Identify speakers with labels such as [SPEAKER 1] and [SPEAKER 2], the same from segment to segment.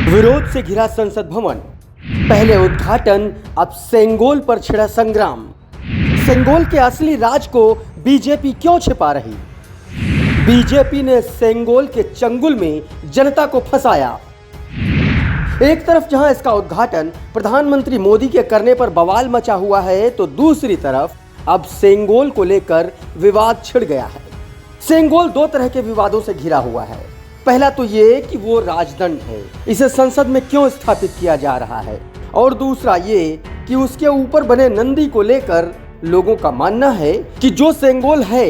[SPEAKER 1] विरोध से घिरा संसद भवन, पहले उद्घाटन, अब सेंगोल पर छिड़ा संग्राम। सेंगोल के असली राज को बीजेपी क्यों छिपा रही? बीजेपी ने सेंगोल के चंगुल में जनता को फंसाया। एक तरफ जहां इसका उद्घाटन प्रधानमंत्री मोदी के करने पर बवाल मचा हुआ है, तो दूसरी तरफ अब सेंगोल को लेकर विवाद छिड़ गया है। सेंगोल दो तरह के विवादों से घिरा हुआ है। पहला तो ये कि वो राजदंड है, इसे संसद में क्यों स्थापित किया जा रहा है, और दूसरा ये कि उसके ऊपर बने नंदी को लेकर लोगों का मानना है कि जो सेंगोल है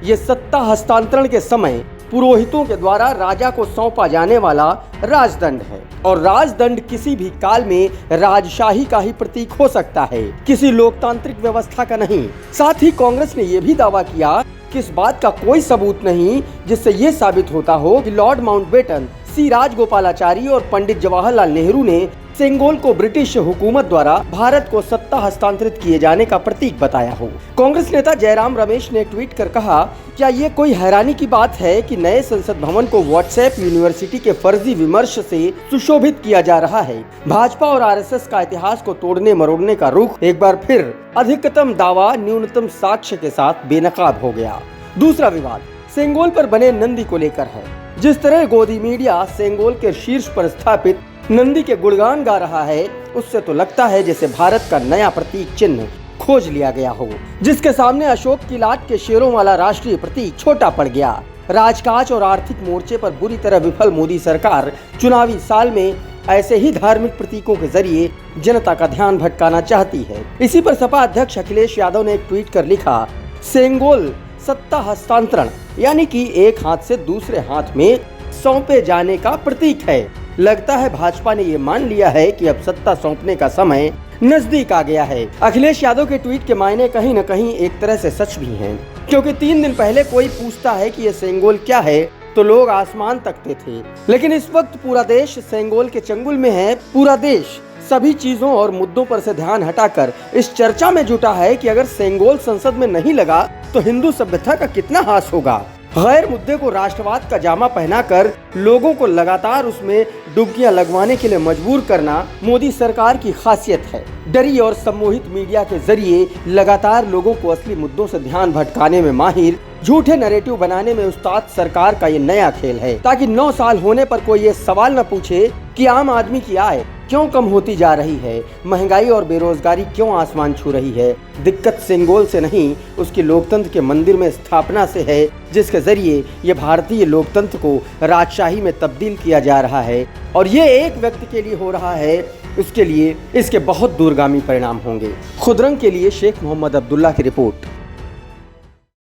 [SPEAKER 1] ये सत्ता हस्तांतरण के समय पुरोहितों के द्वारा राजा को सौंपा जाने वाला राजदंड है, और राजदंड किसी भी काल में राजशाही का ही प्रतीक हो सकता है, किसी लोकतांत्रिक व्यवस्था का नहीं। साथ ही कांग्रेस ने यह भी दावा किया कि इस बात का कोई सबूत नहीं जिससे यह साबित होता हो कि लॉर्ड माउंटबेटन, सी राजगोपालाचारी और पंडित जवाहरलाल नेहरू ने सेंगोल को ब्रिटिश हुकूमत द्वारा भारत को सत्ता हस्तांतरित किए जाने का प्रतीक बताया हो। कांग्रेस नेता जयराम रमेश ने ट्वीट कर कहा, क्या ये कोई हैरानी की बात है कि नए संसद भवन को व्हाट्सएप यूनिवर्सिटी के फर्जी विमर्श से सुशोभित किया जा रहा है। भाजपा और आरएसएस का इतिहास को तोड़ने मरोड़ने का रुख एक बार फिर अधिकतम दावा न्यूनतम साक्ष्य के साथ बेनकाब हो गया। दूसरा विवाद सेंगोल पर बने नंदी को लेकर है। जिस तरह गोदी मीडिया सेंगोल के शीर्ष पर स्थापित नंदी के गुणगान गा रहा है, उससे तो लगता है जैसे भारत का नया प्रतीक चिन्ह खोज लिया गया हो, जिसके सामने अशोक की लाट के शेरों वाला राष्ट्रीय प्रतीक छोटा पड़ गया। राजकाज और आर्थिक मोर्चे पर बुरी तरह विफल मोदी सरकार चुनावी साल में ऐसे ही धार्मिक प्रतीकों के जरिए जनता का ध्यान भटकाना चाहती है। इसी पर सपा अध्यक्ष अखिलेश यादव ने एक ट्वीट कर लिखा, सेंगोल सत्ता हस्तांतरण यानी कि एक हाथ से दूसरे हाथ में सौंपे जाने का प्रतीक है। लगता है भाजपा ने ये मान लिया है कि अब सत्ता सौंपने का समय नजदीक आ गया है। अखिलेश यादव के ट्वीट के मायने कहीं न कहीं एक तरह से सच भी हैं, क्योंकि 3 दिन पहले कोई पूछता है कि ये सेंगोल क्या है तो लोग आसमान तकते थे, लेकिन इस वक्त पूरा देश सेंगोल के चंगुल में है। पूरा देश सभी चीजों और मुद्दों पर से ध्यान हटाकर इस चर्चा में जुटा है कि अगर सेंगोल संसद में नहीं लगा तो हिंदू सभ्यता का कितना हास होगा। गैर मुद्दे को राष्ट्रवाद का जामा पहनाकर लोगों को लगातार उसमें डुबकियां लगवाने के लिए मजबूर करना मोदी सरकार की खासियत है। डरी और सम्मोहित मीडिया के जरिए लगातार लोगों को असली मुद्दों से ध्यान भटकाने में माहिर, झूठे नैरेटिव बनाने में उस्ताद सरकार का ये नया खेल है, ताकि 9 साल होने पर कोई ये सवाल न पूछे कि आम आदमी की आय क्यों कम होती जा रही है, महंगाई और बेरोजगारी क्यों आसमान छू रही है। दिक्कत सेंगोल से नहीं, उसकी लोकतंत्र के मंदिर में स्थापना से है, जिसके जरिए ये भारतीय लोकतंत्र को राजशाही में तब्दील किया जा रहा है, और ये एक व्यक्ति के लिए हो रहा है। उसके लिए इसके बहुत दूरगामी परिणाम होंगे। खुदरंग के लिए शेख मोहम्मद अब्दुल्ला की रिपोर्ट।